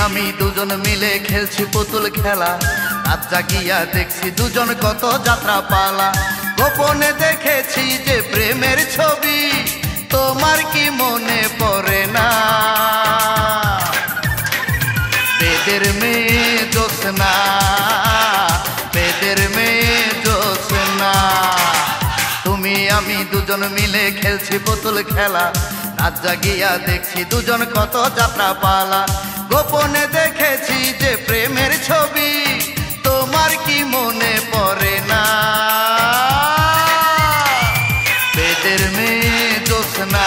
আমি দুজন মিলে খেলছি পুতুল খেলা, রাত জাগিয়া দেখছি দুজন কত যাত্রা পালা। গোপনে দেখেছি যে প্রেমের ছবি, তোমার কি মনে পড়ে না? বেদের মেয়ে জ্যোৎস্না, বেদের মেয়ে জ্যোৎস্না। তুমি আমি দুজন মিলে খেলছি পুতুল খেলা, রাত জাগিয়া দেখছি দুজন কত যাত্রা পালা। গোপনে দেখেছি যে প্রেমের ছবি, তোমার কি মনে পড়ে না? বেদের মেয়ে জ্যোৎস্না,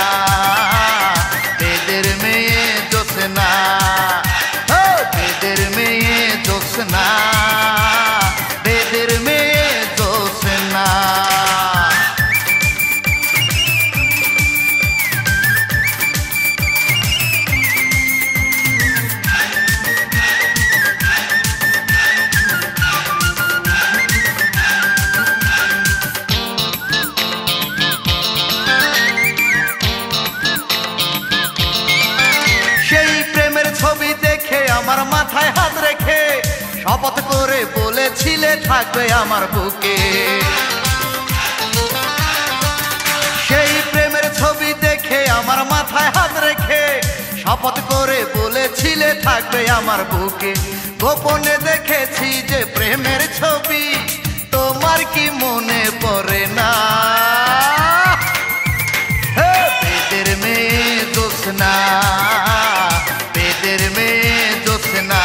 বেদের মেয়ে জ্যোৎস্না, বেদের মেয়ে জ্যোৎস্না, বেদের মেয়ে জ্যোৎস্না। ছবি দেখে আমার মাথায় হাত রেখে শপথ করে বলেছিলে থাকবে আমার বুকে। সেই প্রেমের ছবি দেখে আমার মাথায় হাত রেখে শপথ করে বলেছিলে থাকবে আমার বুকে। গোপনে দেখেছি যে প্রেমের ছবি, তোমার কি মনে পড়ে না? বেদের মেয়ে জ্যোৎস্না, বেদের মেয়ে জ্যোৎস্না,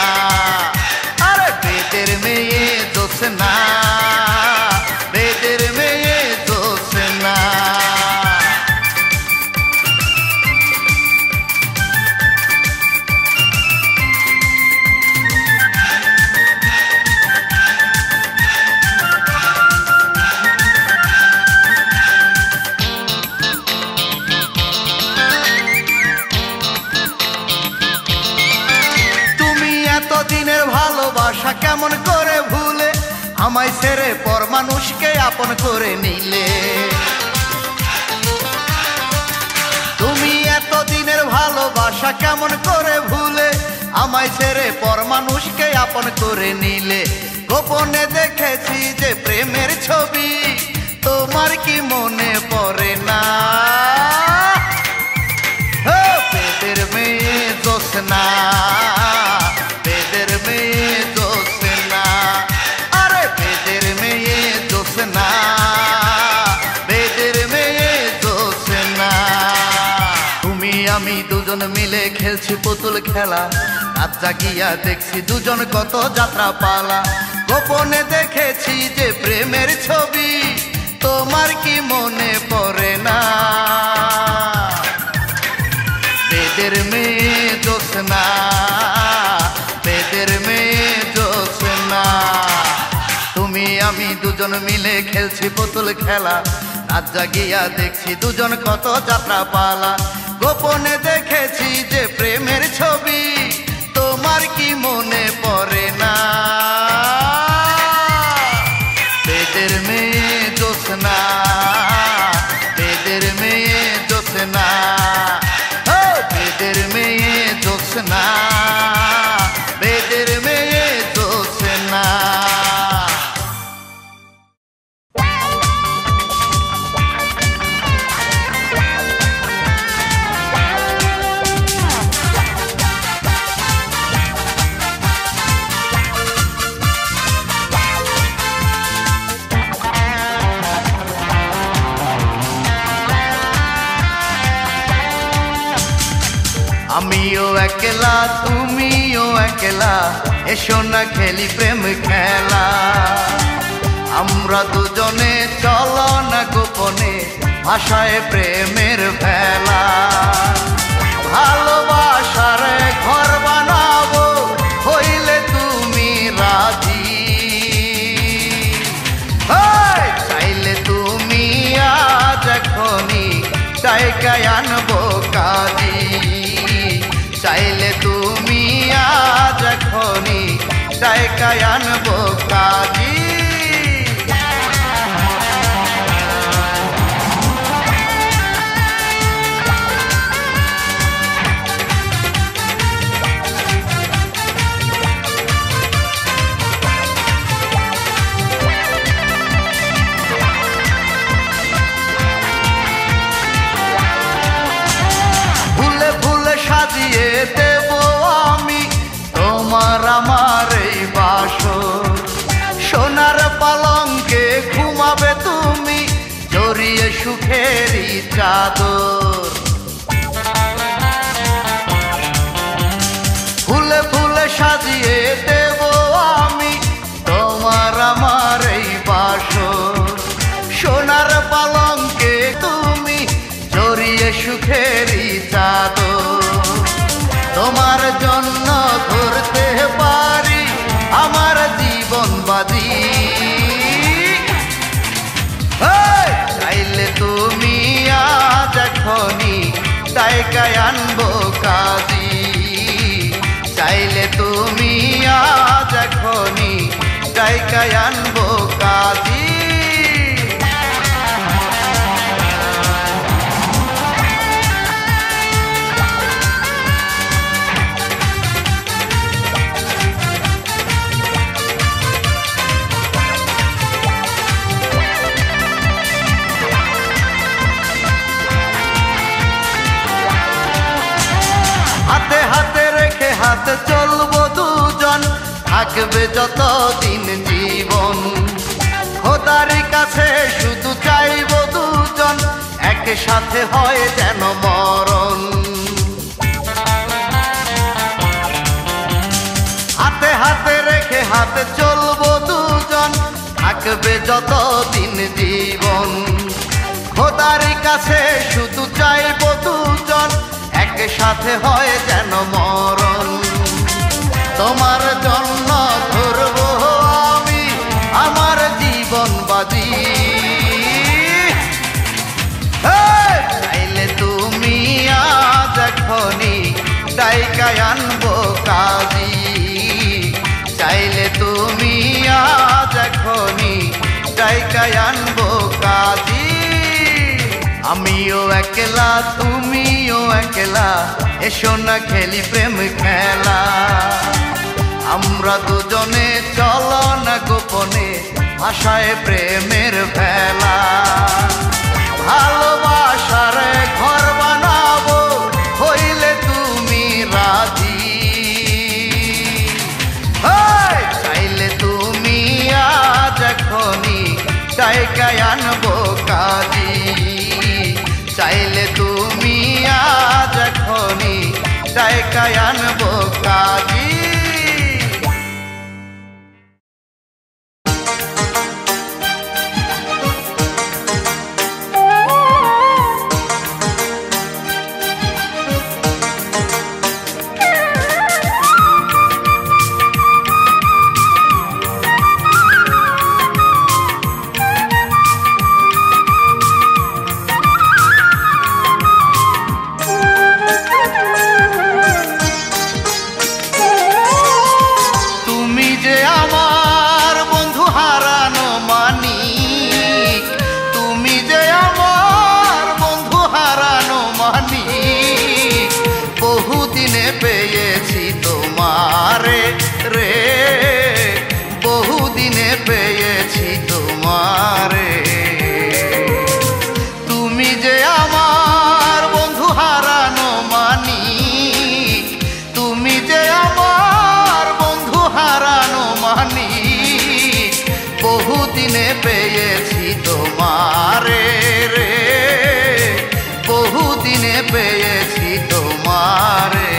আরে বেদের মেয়ে জ্যোৎস্না, বেদের মেয়ে জ্যোৎস্না। দিনের ভালোবাসা কেমন করে ভুলে আমায় ছেড়ে পর মানুষকে আপন করে নিলে? তুমি এত দিনের ভালোবাসা কেমন করে ভুলে আমায় ছেড়ে পর মানুষকে আপন করে নিলে? গোপনে দেখেছি যে প্রেমের ছবি, তোমার কি মনে পড়ে না? বেদের মেয়ে জ্যোৎস্না, বেদের মেয়ে জ্যোৎস্না, আরে বেদের মেয়ে জ্যোৎস্না, বেদের মেয়ে জ্যোৎস্না। তুমি আমি দুজন মিলে খেলছি পুতুল খেলা, রাত জাগিয়া দেখছি দুজন কত যাত্রা পালা। গোপনে দেখেছি যে প্রেমের ছবি, তোমার কি মনে পড়ে না? বেদের মেয়ে জ্যোৎস্না, বেদের মেয়ে জ্যোৎস্না। তুমি আমি দুজন মিলে খেলছি পুতুল খেলা, রাত জাগিয়া দেখছি দুজন কত যাত্রা পালা। গোপনে দেখেছি যে প্রেমের ছবি, তোমার কি মনে পড়ে না? বেদের মেয়ে জ্যোৎস্না, বেদের মেয়ে জ্যোৎস্না, বেদের মেয়ে জ্যোৎস্না, বেদের মেয়ে জ্যোৎস্না। আমিও একলা তুমিও একলা, এসো না খেলি প্রেম খেলা। আমরা দুজনে চলো না গোপনে, ভাষায় প্রেমের ভেলা। ভালোবাসার ঘর বানাবো, হইলে তুমি রাজি। চাইলে তুমি আজ এখনই জায়গায় আনবো কাজী। চাইলে তুমি আজ এখনই জায়গায় আনবো কাজী। সুখেরই চাদর। ফুলে ফুলে সাজিয়ে দেব আমি তোমার আমার এই বাসর। সোনার পালঙ্কে তুমি জড়িয়ে সুখেরই চাদর। তোমার জন্য ধরতে পারি আমার জীবন বাজি। চাইলে তুমি আজ এখনই জায়গায় আনবো কাজী। চাইলে তুমি আজ এখনই জায়গায় আনবো কাজী। হাতে হাতে রেখে হাতে চলবো দুজন, থাকবে যতদিন জীবন। খোদার কাছে শুধু চাইবো দুজন, একসাথে হয় যেন মরণ। হাতে হাতে রেখে হাতে চলবো দুজন, থাকবে যতদিন জীবন। খোদার কাছে শুধু চাইবো দুজন, একসাথে হয় যেন মরণ। তোমার জন্য ধরবো আমি আমার জীবন বাজি। চাইলে তুমি আজ এখনই জায়গায় আনবো কাজী। চাইলে তুমি আজ এখনই জায়গায় আনবো কাজী। আমিও একলা তুমিও একলা, এসো না খেলি প্রেম খেলা। আমরা দুজনে চলো না গোপনে, ভাষায় প্রেমের ভেলা। ভালোবাসার ঘর বানাবো হইলে তুমি রাজি। চাইলে তুমি আজ এখনই জায়গায় আনবো কাজী। চাইলে তুমি আজ এখনই জায়গায় আনবো কাজী। বহুদিনে পেয়েছি তোমারে রে, বহুদিনে পেয়েছি তোমারে। তুমি যে আমার বন্ধু হারানো মানিক, তুমি যে আমার বন্ধু হারানো মানিক। বহুদিনে পেয়েছি তোমারে রে, বহুদিনে পেয়েছি তোমারে।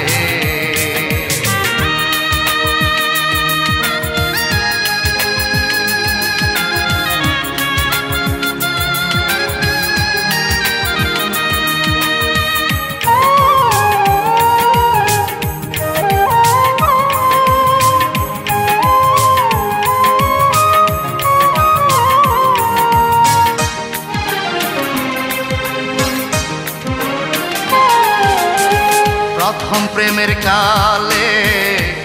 প্রথম প্রেমের কালে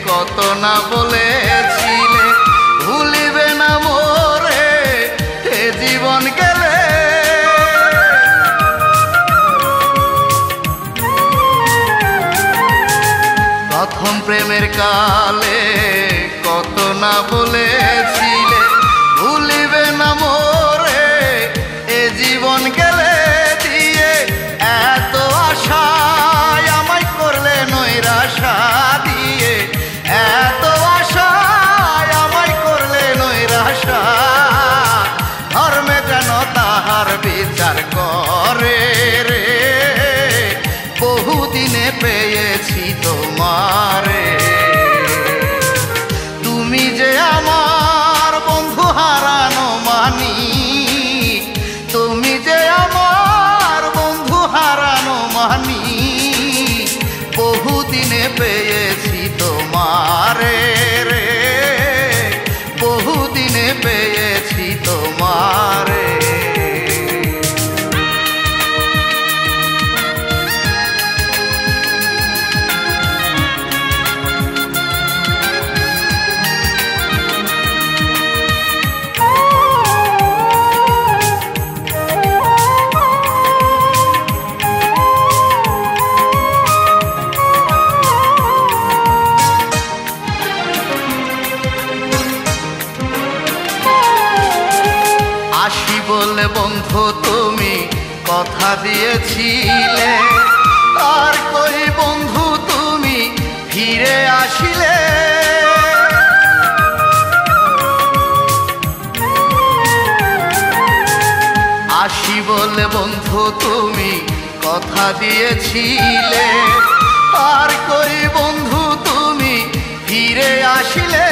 কত না বলেছিলে, ভুলিবে না মোরে এ জীবন গেলে। প্রথম প্রেমের কালে কত না বলেছিলে, ভুলিবে না মোরে এ জীবন গেলে। দিয়ে এত আশা আমায় করলে নৈরাশা, দিয়ে এত আশা আমায় করলে নৈরাশা। ধর্মে যেন তাহার বিচার কর বন্ধু তুমি কথা দিয়েছিলে, আর কই বন্ধু তুমি ফিরে আসিলে। আসি বলে বন্ধু তুমি কথা দিয়েছিলে, আর কই বন্ধু তুমি ফিরে আসিলে।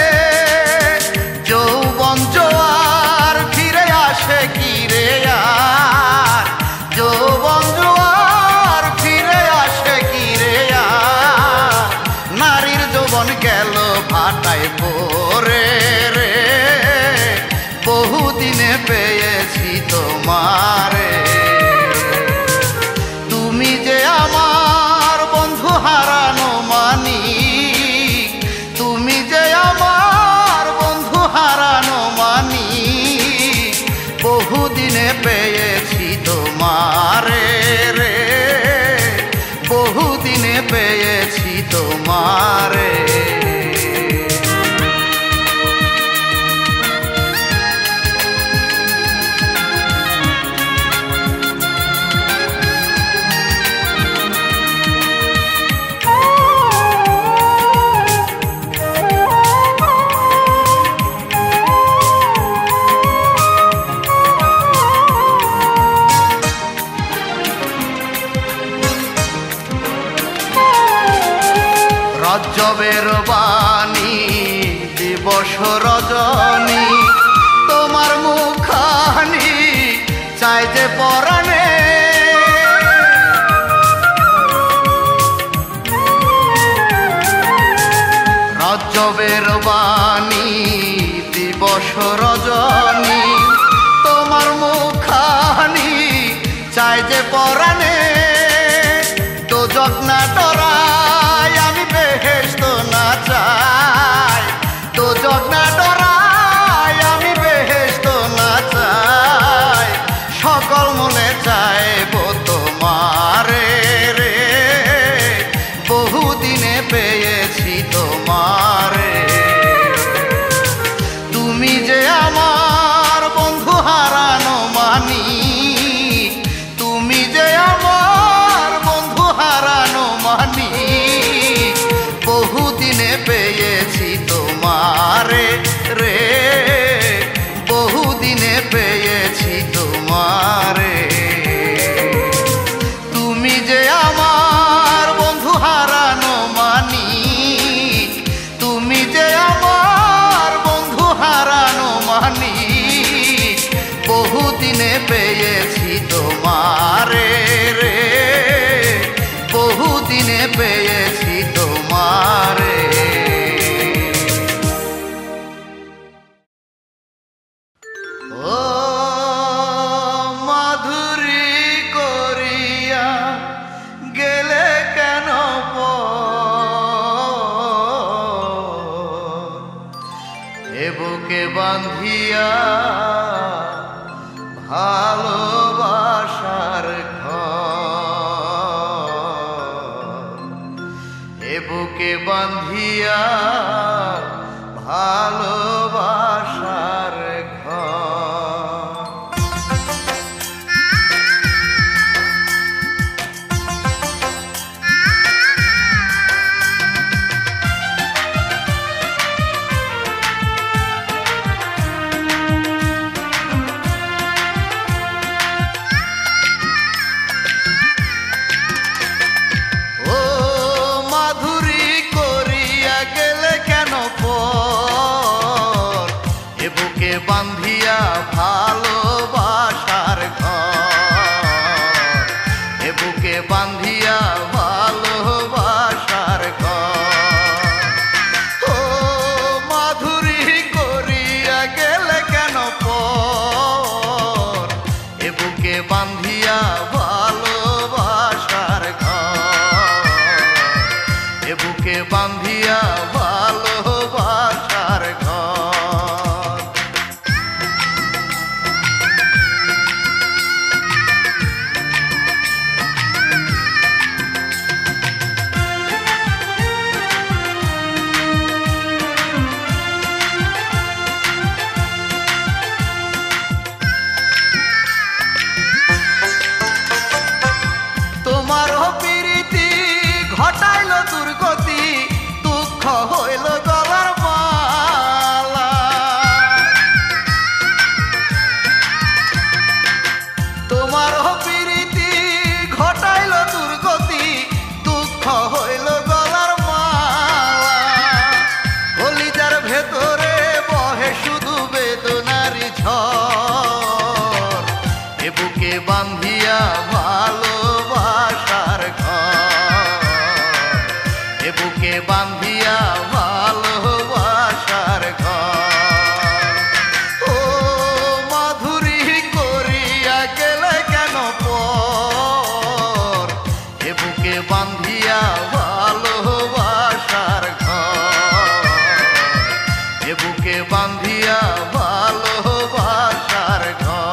যৌবন জোয়ার ফিরে আসে কি রে আর, যৌবন জোয়ার ফিরে আসে কি রে আর। নারীর যৌবন গেল ভাটায় পড়ে রে, বহুদিনে পেয়েছি তোমারে। তুমি যে আমার বন্ধু হারানো মানিক, তুমি যে আমার বন্ধু হারানো মানিক। বহুদিনে পেয়েছি তোমারে রে, বহুদিনে পেয়েছি তোমারে। রজবের বাণী দিবস রজনী, তোমার মুখানি চাই যে পরাণে। রজবের বাণী দিবস রজনী, তোমার মুখানি চাই যে পরাণে। দোজক না ডরাই আমি বেহেশত না চাই, দোজক না ডরাই আমি বেহেশত না চাই। সকল মনে চাইব তোমারে রে, বহুদিনে পেয়েছি তোমারে। তুমি যে আমার বন্ধু হারানো মানিক, তুমি যে আমার বন্ধু হারানো মানিক। বহুদিনে পেয়েছি তোমারে রে, বহুদিনে পেয়েছি তোমারে। তুমি যে আমার বন্ধু হারানো মানিক, তুমি যে আমার বন্ধু হারানো মানিক। বহুদিনে পেয়েছি তোমারে রে, বহুদিনে পেয়েছি তোমারে। ও মাধুরী করিয়া গেলে কেন এ বুকে বাঁধিয়া ভালোবাসার ঘর, এ বুকে বাঁধিয়া ভালোবাসার ঘর। ও মাধুরী করিয়া গেলে কেন পর, এ বুকে বাঁধিয়া ভালোবাসার ঘর, এ বুকে বাঁধিয়া ভালোবাসার ঘর। ও মাধুরী করিয়া গেলে কেন পর, এ বুকে বাঁধিয়া ভালোবাসার ঘর, এ বুকে বাঁধিয়া ভালোবাসার ঘর। বান্ধিয়া ভালোবাসার ঘর, এ বুকে বান্ধিয়া ভালোবাসার ঘর। ও মাধুরী করিয়া গেলে কেন পর, এ বুকে বান্ধিয়া ভালোবাসার ঘর, এ বুকে বান্ধিয়া ভালোবাসার ঘর।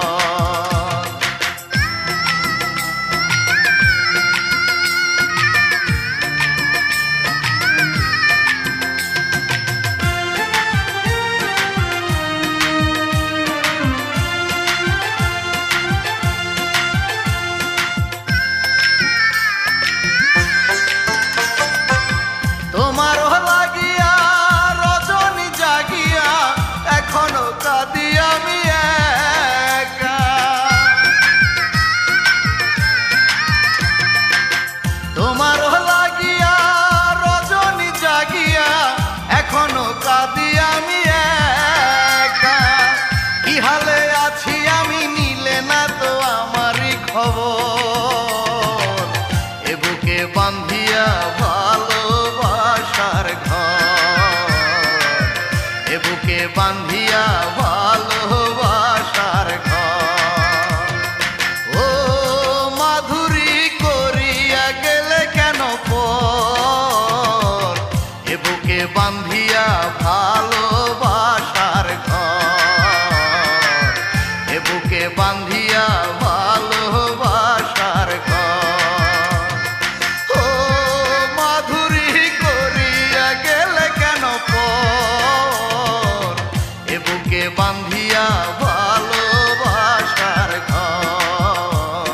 তোমার লাগিয়া রজনী জাগিয়া এখনো কাঁদি আমি একা। তোমার লাগিয়া রজনী জাগিয়া এখনো কাঁদি আমি একা। কি হালে আছি আমি নিলে না তো আমারই খবর, এ বুকে বান্ধিয়া ভালোবাসার ঘর, এ বুকে বান্ধিয়া ভালোবাসার ঘর। ও মাধুরী করিয়া গেলে কেন পর, এ বুকে বান্ধিয়া ভালোবাসার ঘর, এ বুকে বান্ধিয়া ভালোবাসার ঘর। ও মাধুরী করিয়া গেলে কেন পর, এ বুকে বান্ধিয়া ভালোবাসার ঘর,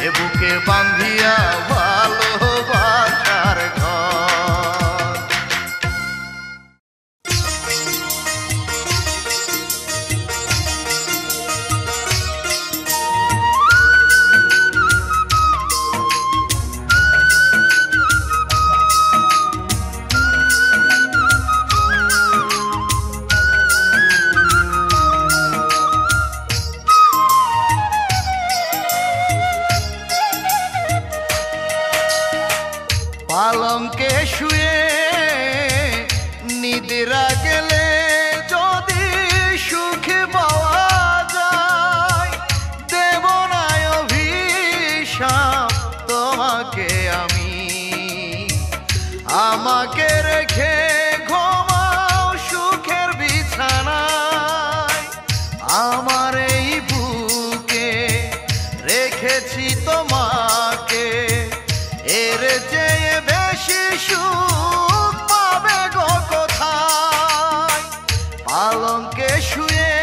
এ বুকে বান্ধিয়া ভালোবাসার ঘর। পালঙ্কে শুয়ে নিদ্রা গেলে যদি সুখে পাওয়া যায়, দেব না অভিশাপ তোমাকে আমি। আমাকে রেখে ঘুমাও সুখের বিছানায়, আমার এই বুকে রেখেছি তোমাকে। এর চেয়ে বেশি সুখ পাবে গো কোথায়। পালঙ্কে শুয়ে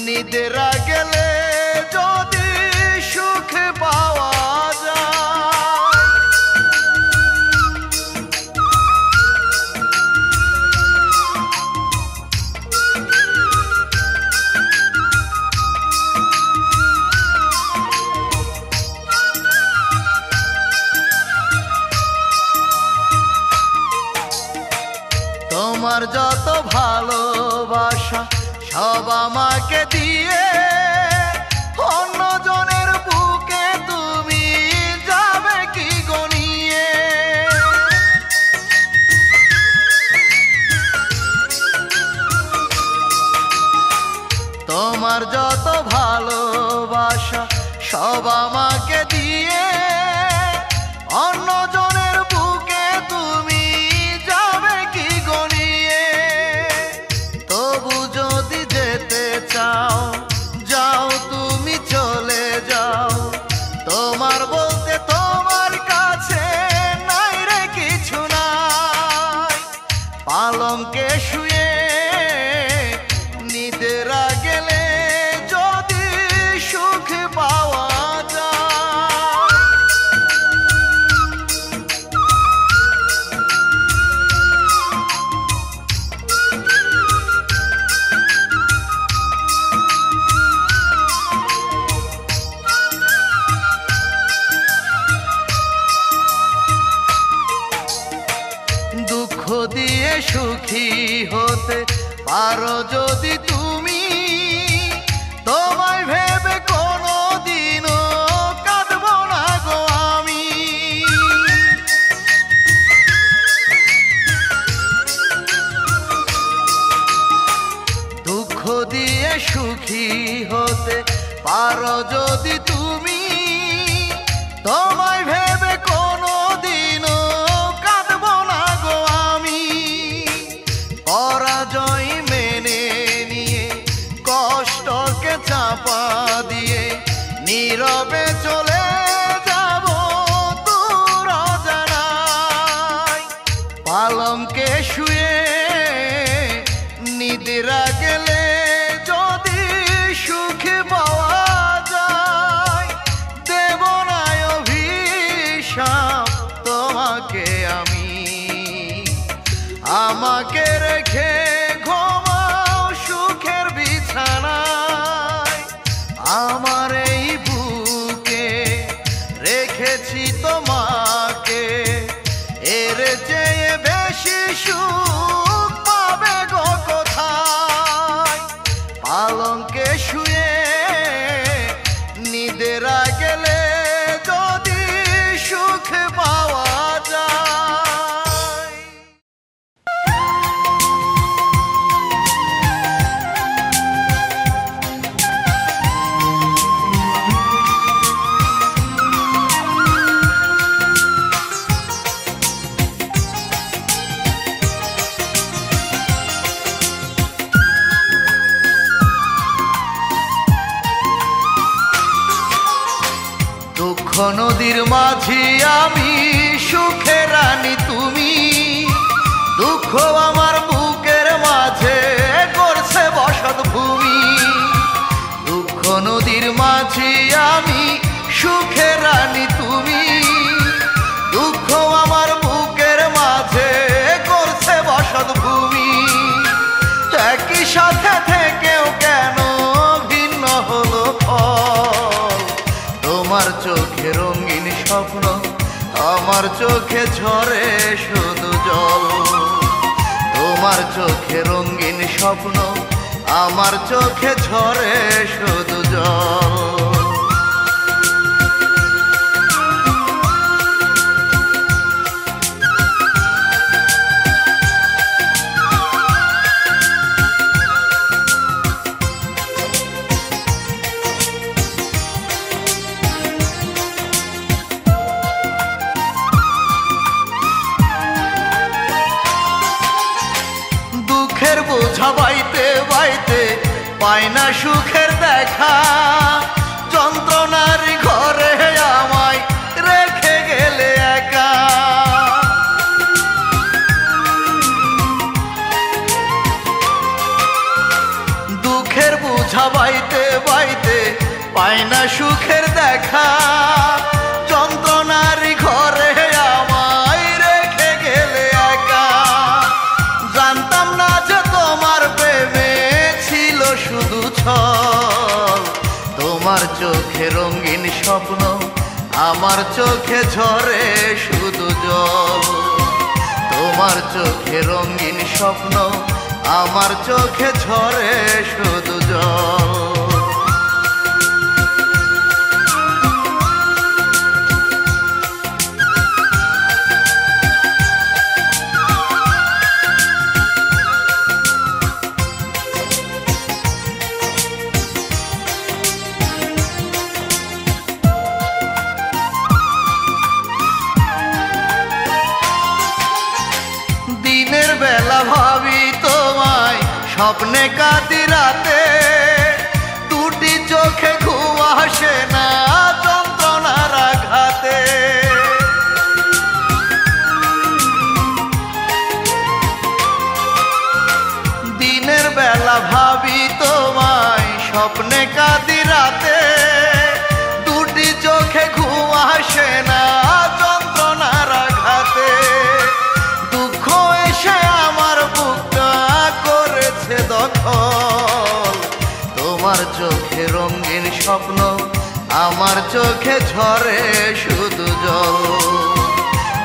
নিদ্রা গেলে যদি সুখ পাওয়া যায়। তোমার যত ভালোবাসা সব আমাকে দিয়ে অন্যজনের বুকে তুমি যাবে কি গনিয়ে। তোমার যত ভালোবাসা সব আমাকে দিয়ে অন্যজনের বুকে তুমি যাবে কি গনিয়ে। তবু যদি যেতে চাও যাও, তুমি চলে যাও। তোমার বলতে তোমার কাছে নাই রে কিছু নাই। পালঙ্কে শুয়ে নিদ্রা গেলে যদি সুখ পাওয়া যায়। দিয়ে সুখী হতে পারো যদি তুমি, তোমায় ভেবে কোনো তুমি, তোমায় ভেবে কোনোদিনও কাঁদবো না গো আমি। পরাজয় মেনে নিয়ে কষ্টকে চাপা দিয়ে নীরবে চলে যাব দূর অজানায়। পালঙ্কে শুয়ে নিদ্রা গেলে যদি সুখে পাওয়া যায়, দেব না অভিশাপ তোমাকে আমি। আমাকে রেখে ঘুমাও সুখের বিছানায়, আমার এই বুকে রেখেছি তোমাকে, এর চেয়ে বেশি সুখ পাবে গো কোথায়। পালঙ্কে শুয়ে নিদ্রা গেলে যদি সুখ পাওয়া যায়। দুঃখ নদীর মাঝি আমি, সুখের রানী তুমি। দুঃখ আমার বুকের মাঝে করছে বসত ভূমি। দুঃখ নদীর মাঝি আমি, সুখের রানী তুমি। দুঃখ আমার বুকের মাঝে করছে বসত ভূমি। একই সাথে থেকেও কেন ভিন্ন হলো ফল? তোমার চোখে রঙিন স্বপ্ন, আমার চোখে ঝরে শুধু জল। তোমার চোখে রঙিন স্বপ্ন, আমার চোখে ঝরে শুধু জল। দুঃখের বোঝা বাইতে বাইতে পাই না সুখের দেখা, যন্ত্রণার ঘরে আমায় রেখে গেলে একা। দুঃখের বোঝা বাইতে বাইতে পাই না সুখের দেখা, যন্ত্রণার ঘরে আমায় রেখে গেলে একা। জানতাম না যে তোমার প্রেমে ছিল শুধু ছল। তোমার চোখে রঙিন স্বপ্ন, আমার চোখে ঝরে শুধু জল। তোমার চোখে রঙিন স্বপ্ন, আমার চোখে ঝরে শুধু জল। দিনের বেলা ভাবি তোমায়, স্বপ্নে কাঁদি রাতে। দুটি চোখে ঘুম আসে না যন্ত্রণার আঘাতে। দিনের বেলা ভাবি তোমায়, স্বপ্নে কাঁদি রাতে। দুটি চোখে ঘুম আসে না যন্ত্রণার আঘাতে। দুঃখ এসে আমার বুকটা করেছে দখল। তোমার চোখে রঙিন স্বপ্ন, আমার চোখে ঝরে শুধু জল।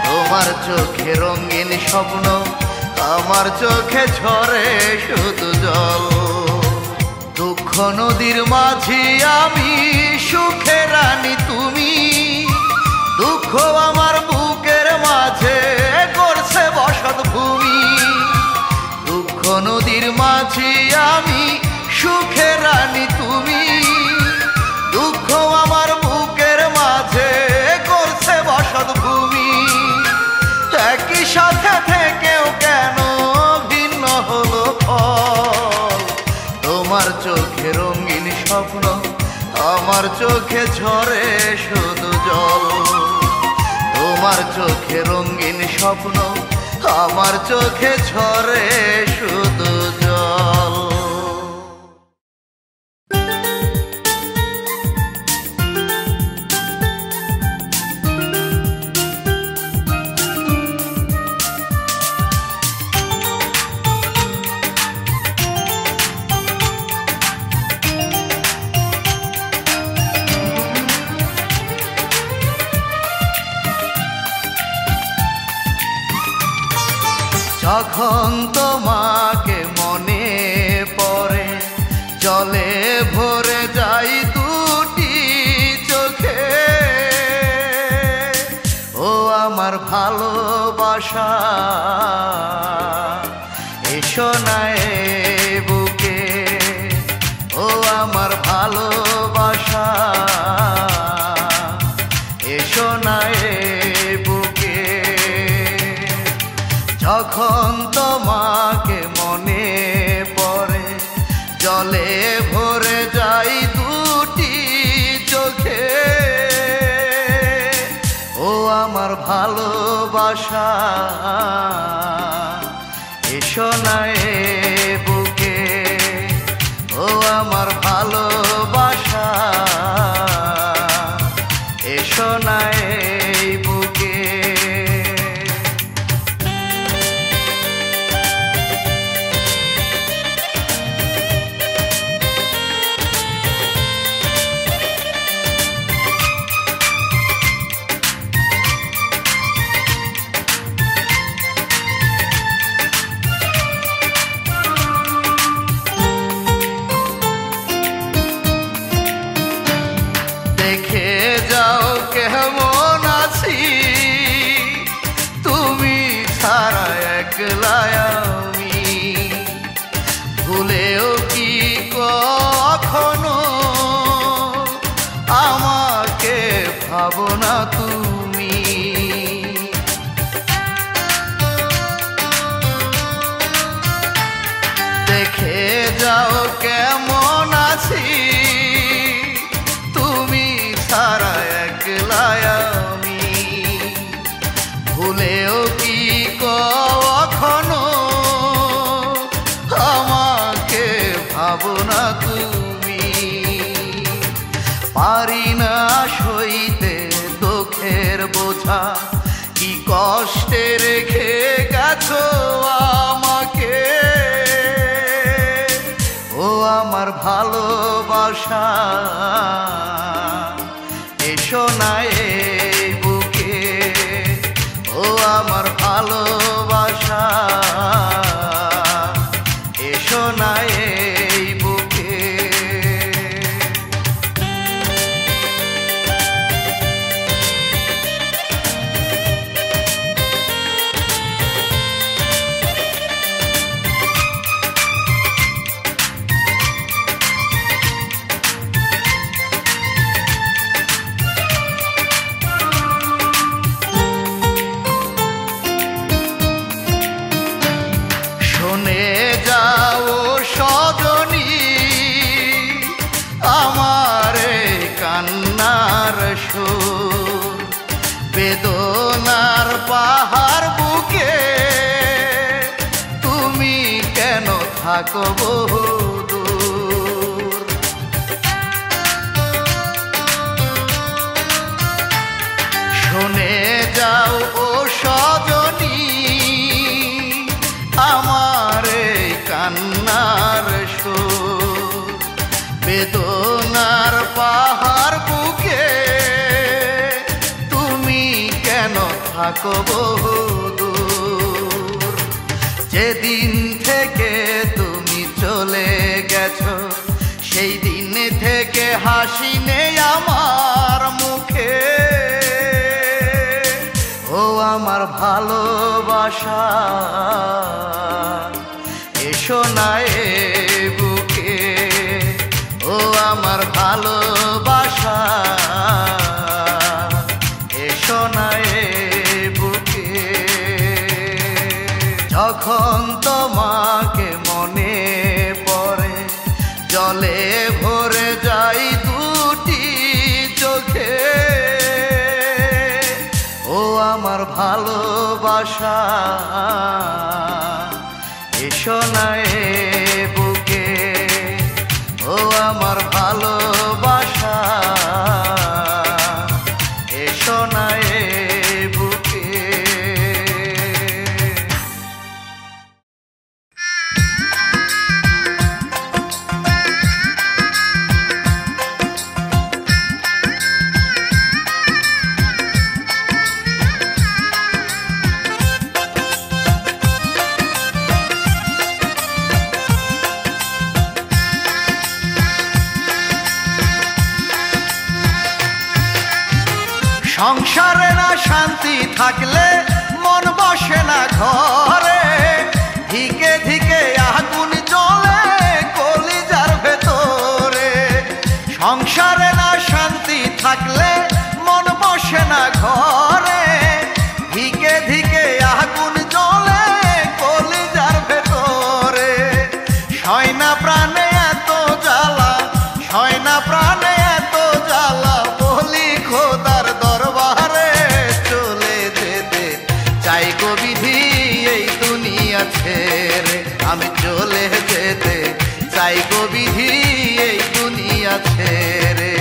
তোমার চোখে রঙিন স্বপ্ন, আমার চোখে ঝরে শুধু জল। দুঃখ নদীর মাঝি আমি, সুখের রানী তুমি। দুঃখ আমার বুকের মাঝে করছে বসত ভূমি। দুঃখ নদীর মাঝি আমি, সুখের রানী তুমি। দুঃখ আমার চোখে ঝরে শুধু জল, তোমার চোখে রঙিন স্বপ্ন, আমার চোখে ঝরে শুধু জল। যখন তোমাকে মনে পড়ে জলে ভরে যাই দুটি চোখে, ও আমার ভালোবাসা এসো না এ বুকে, ও আমার ভালোবাসা এসো না এ বুকে। যখন তোমাকে মনে পড়ে জলে ভরে যাই দুটি চোখে, ও আমার ভালোবাসা এসো না এ বুকে, ও আমার ভালোবাসা এসো না এই বুকে। দেখে যাও কেমন আছি, তুমি ছাড়া একলা আমি, ভুলেও কি কখনো আমাকে ভাবো না তুমি। দেখে যাও কেমন আছি, সারা একলা আমি, ভুলেও কি কখনো আমাকে ভাবো না তুমি। পারি না সইতে দুঃখের বোঝা, কি কষ্টে রেখে গেছো আমাকে, ও আমার ভালোবাসা এসো না এই বুকে, ও আমার ভালোবাসা এসো না এই বুকে। শুনে যাও সজনী আমার কান্নার সুর, বেদনার পাহাড় বুকে তুমি কেন থাকো বহুদূর। শুনে যাও ও সজনী আমার কান্নার সুর, বেদনার পাহাড় বুকে তুমি কেন থাকো বহুদূর। যেদিন থেকে তুমি চলে গেছো সেই দিন থেকে হাসি নেই আমার মুখে, ও আমার ভালোবাসা এসো না এ বুকে, ও আমার ভালোবাসা এসো না এ বুকে। যখন তোমাকে মনে পড়ে জলে ভরে যাই দুটি আমার ভালোবাসা এসো না এ বুকে, ও আমার ভালোবাসা এসো না এ বুকে। সংসারে না শান্তি থাকলে মন বসে না ঘরে, ধিকে ধিকে আগুন জ্বলে কলিজার ভেতরে। সংসারে না শান্তি থাকলে মন বসে না ঘরে, ধিকে ধিকে আগুন জ্বলে কলিজার ভেতরে। সয় না প্রাণে এত জ্বালা, সয় না প্রাণে এত জ্বালা, বলি খোদার দরবারে চলে যেতে চাই গো বিধি এই দুনিয়া ছেড়ে। আমি চলে যেতে চাই গো বিধি এই দুনিয়া ছেড়ে।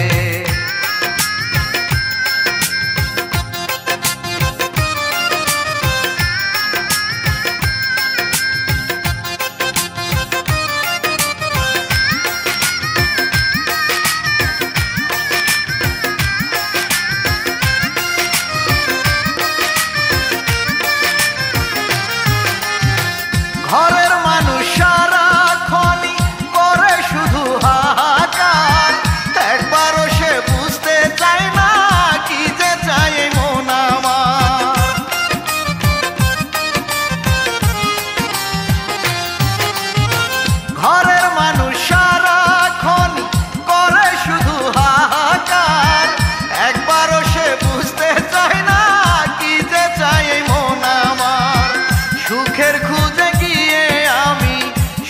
ঘরের মানুষ সারাক্ষণই করে শুধু হাহাকার, একবারও সে বুঝতে চায় না কি যে চাই মন আমার। ঘরের মানুষ সারাক্ষণই করে শুধু হাহাকার, একবারও সে বুঝতে চায় না কি যে চাই মন আমার। সুখের খুঁজে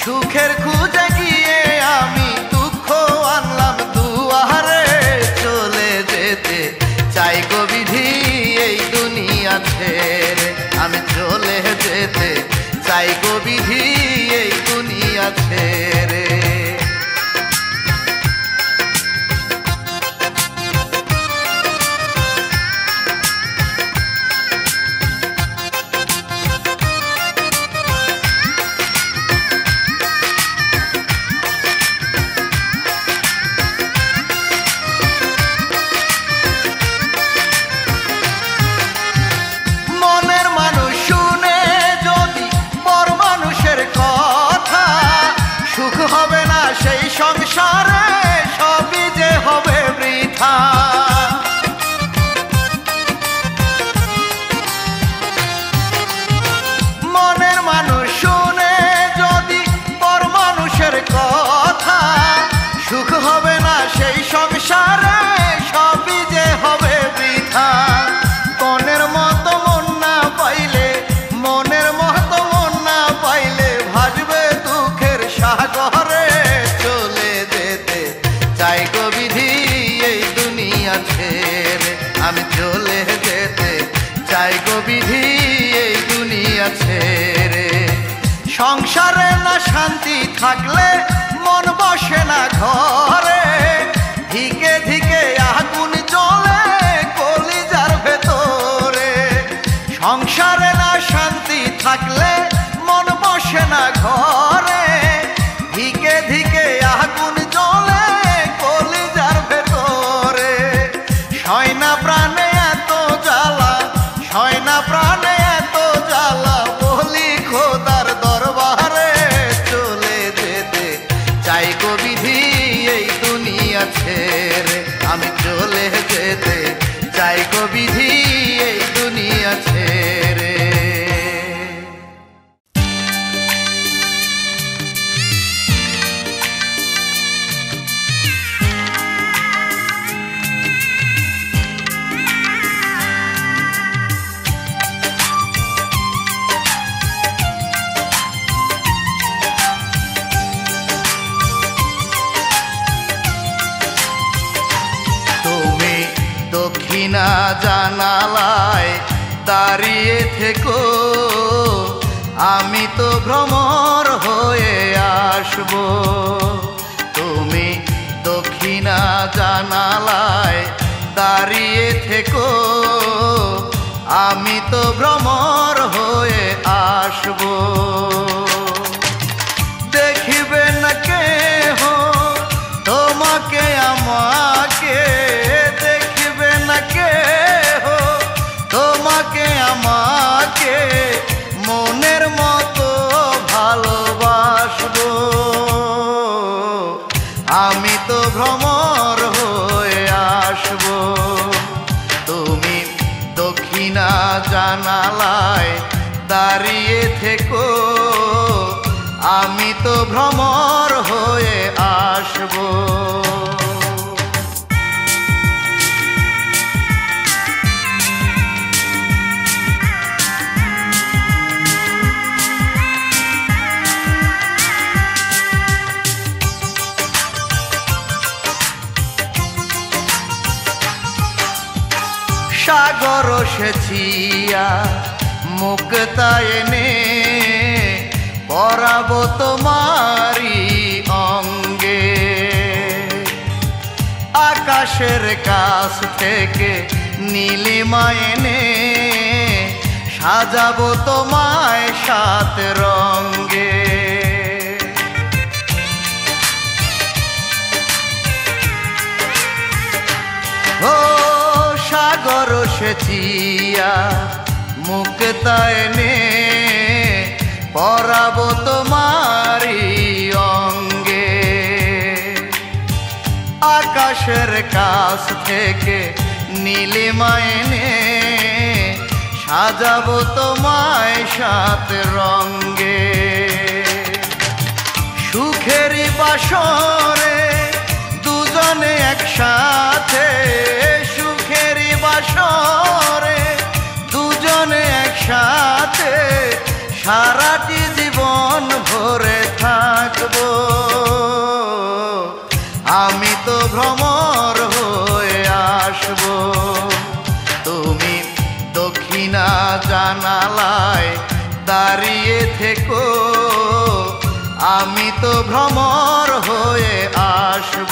সুখের খুঁজে গিয়ে আমি দুঃখ আনলাম দুয়ারে, চলে যেতে চাই গো বিধি এই দুনিয়া ছেড়ে। আমি চলে যেতে চাই গো বিধি এই দুনিয়া ছেড়ে। মনের মানুষ শুনে যদি পর মানুষের কথা, সুখ হবে না সেই সংসারে, সবই যে হবে বৃথা। মনের মানুষ শুনে যদি পর মানুষের কথা, সুখ হবে না সেই সংসারে, সবই যে হবে বৃথা। মনের মতো মন না পাইলে, মনের মতো মন না পাইলে ভাসবে দুঃখের সাগরে, চলে যেতে চাই গো বিধি এই দুনিয়া ছেড়ে। আমি চলে যেতে চাই গো বিধি এই দুনিয়া ছেড়ে। সংসারে না শান্তি থাকলে মন বসে না ঘরে, ধিকে ধিকে আগুন জ্বলে কলিজার ভেতরে। সংসারে না শান্তি থাকলে মন বসে না ঘরে, ধিকে ধিকে আগুন জ্বলে কলিজার ভেতরে। সয় না প্রাণে এত জ্বালা, সয় না প্রাণে এত জ্বালা, বলি খোদার দরবারে চলে যেতে চাই গো বিধি এই দুনিয়া ছেড়ে। আমি চলে যেতে চাই গো বিধি এই দুনিয়া ছেড়ে। দক্ষিণা জানালায় দাঁড়িয়ে থেকো, আমি তো ভ্রমর হয়ে আসব। তুমি দক্ষিণা জানালায় দাঁড়িয়ে থেকো, আমি তো ভ্রমর হয়ে আসব। দেখিবে না কেহ তোমাকে আমাকে, দেখিবে না কেহ তোমাকে আমাকে, মনের মতো ভালোবাসব। আমি তো ভ্রমর হয়ে আসব। তুমি দক্ষিণা জানালায় দাঁড়িয়ে থেকো, আমি তো ভ্রমর হয়ে আসব। সাগর সেচিয়া মুক্তা এনে পরাবো তোমারি অঙ্গে, আকাশের কাছ থেকে নীলিমা এনে সাজাবো তোমায় সাত রঙ্গে। ও সাগর সেচিয়া মুক্তা এনে পরাবো তোমারি অঙ্গে, আকাশের কাছ থেকে নীলিমা এনে সাজাবো তোমায় সাত রঙ্গে। সুখেরই বাসরে দুজনে একসাথে, সুখেরই বাসরে দুজনে একসাথে, সারাটি জীবন ভরে থাকব। আমি তো ভ্রমর হয়ে আসব। তুমি দক্ষিণা জানালায় দাঁড়িয়ে থেকো, আমি তো ভ্রমর হয়ে আসব।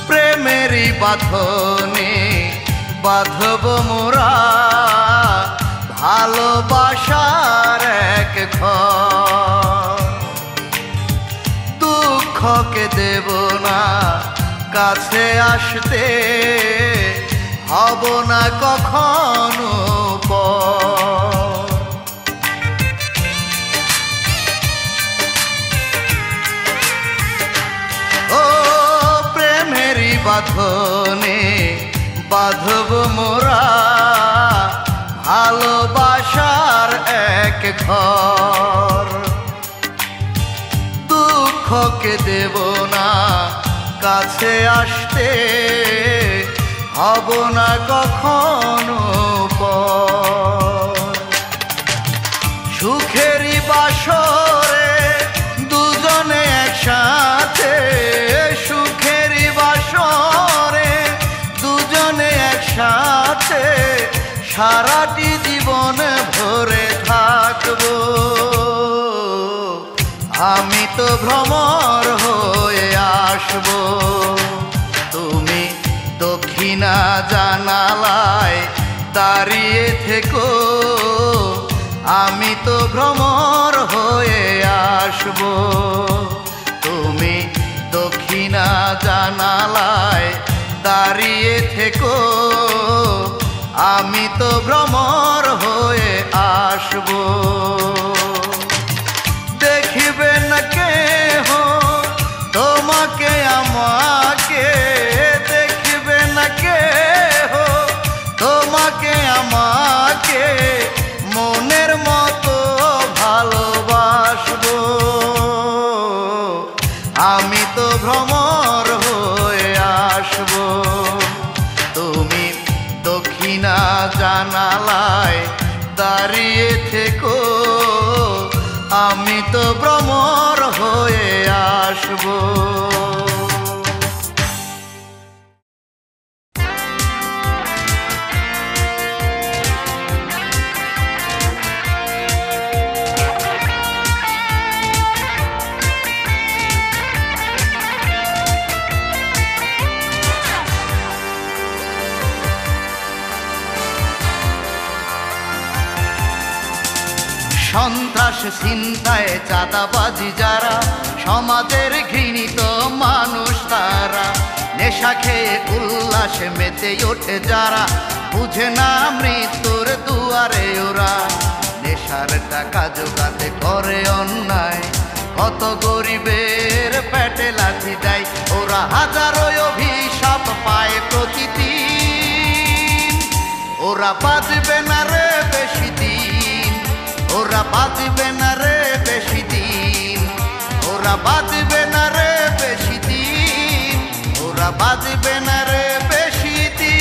প্রেমেরই বাঁধনে বাঁধব মোরা, ভালোবাসার এক ঘর। দুঃখকে দেব না কাছে আসতে, হব না কখনো পর। বাঁধনে বাঁধব মোরা, ভালোবাসার এক ঘর। দুঃখকে দেব না কাছে আসতে, হব না কখনো পর। সুখেরই বাসরে দুজনে একসাথে, সুখেরই বাসরে দুজনে একসাথে, সারাটি জীবন ভরে থাকব। আমি তো ভ্রমর হয়ে আসব। তুমি দক্ষিণা জানালায় দাঁড়িয়ে থেকো, আমি তো ভ্রমর হয়ে আসব। তুমি দক্ষিণা জানালায় দাঁড়িয়ে থেকো, আমি তো ভ্রমর হয়ে আসব। দেখিবে না কেহ তোমাকে আমাকে, দেখিবে না কেহ তোমাকে আমাকে, মনের মতো ভালোবাসবো। আমি তো ভ্রমর হয়ে আসবো। সন্ত্রাস ছিনতাই চাঁদাবাজি যারা, সমাজের ঘৃণিত মানুষ তারা, নেশা খেয়ে উল্লাসে মেতে ওঠে যারা, বুঝে না মৃত্যুর দুয়ারে ওরা। নেশার টাকা জোগাতে করে অন্যায়, কত গরিবের পেটে লাথি দেয় ওরা। হাজারো অভিশাপ পায় প্রতিদিন, ওরা বাঁচবে না রে বেশি দিন, ওরা বাঁচবে না রে বেশি দিন, ওরা বাঁচবে না রে বেশি দিন, ওরা বাঁচবে না রে বেশি দিন।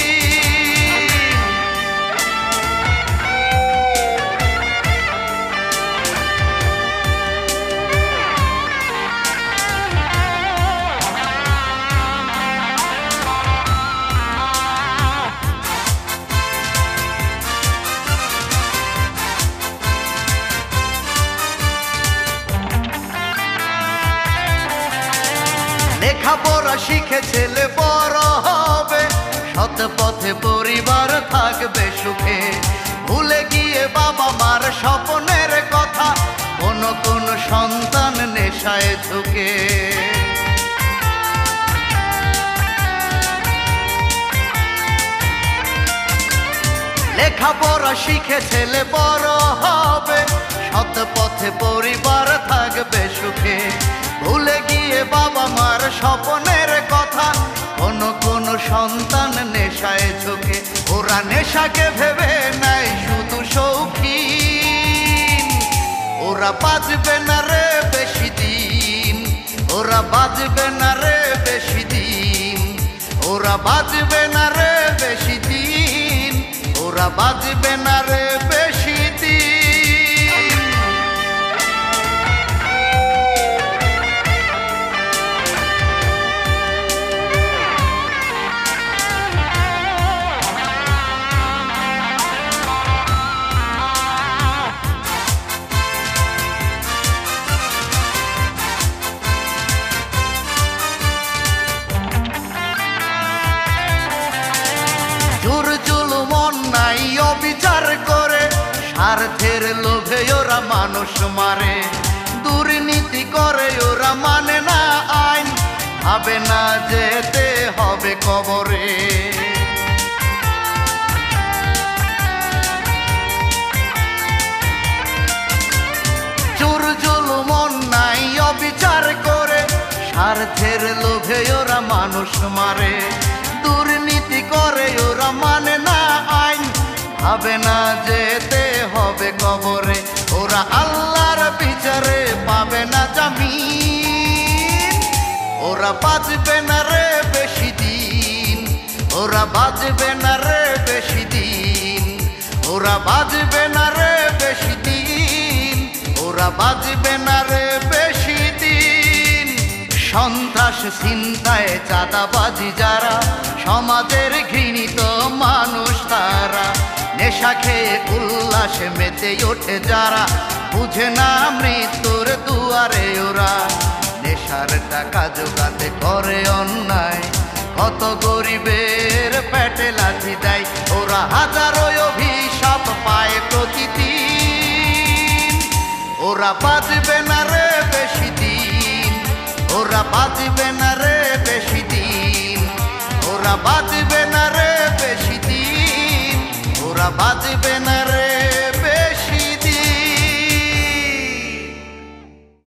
লেখাপড়া শিখে ছেলে বড় হবে, সৎ পথে পরিবার থাকবে সুখে। ভুলে গিয়ে বাবা মার স্বপ্নের কথা, কোন সন্তান নেশায় ঝুঁকে। লেখাপড়া শিখে ছেলে বড় হবে, সৎ পথে পরিবার থাকবে সুখে। ভুলে গিয়ে বাবা মার স্বপ্নের কথা, কোন সন্তান নেশায় ঝোঁকে। ওরা নেশাকে ভেবে নেয় শুধু শৌখিন, ওরা বাঁচবে না রে বেশি দিন, ওরা বাঁচবে না রে বেশি দিন, ওরা বাঁচবে না রে বেশি দিন, ওরা বাঁচবে না রে বেশি দিন। জোর জুলুম অন্যায় অবিচার করে, স্বার্থের লোভে ওরা মানুষ মারে। দুর্নীতি করে ওরা মানে না আইন, ভাবে না যেতে হবে কবরে। জোর জুলুম অন্যায় অবিচার করে, স্বার্থের লোভে ওরা মানুষ মারে। দুর্নীতি করে ওরা মানে না আইন, ভাবে না যেতে হবে কবরে। ওরা আল্লাহর বিচারে পাবে না জামিন, ওরা বাঁচবে না রে বেশি দিন, ওরা বাঁচবে না রে বেশি দিন, ওরা বাঁচবে না রে বেশি দিন, ওরা বাঁচবে না রে বেশি দিন। সন্ত্রাস ছিনতাই চাঁদাবাজি যারা, সমাজের ঘৃণিত মানুষ তারা, নেশা খেয়ে উল্লাসে মেতে ওঠে যারা, বুঝে না মৃত্যুর দুয়ারে ওরা। নেশার টাকা জোগাতে করে অন্যায়, কত গরিবের পেটে লাথি দেয় ওরা। হাজারো অভিশাপ পায় প্রতিদিন, ওরা বাঁচবে না রে বেশি দিন, ওরা বাঁচবে না রে বেশি দিন, ওরা বাঁচবে না রে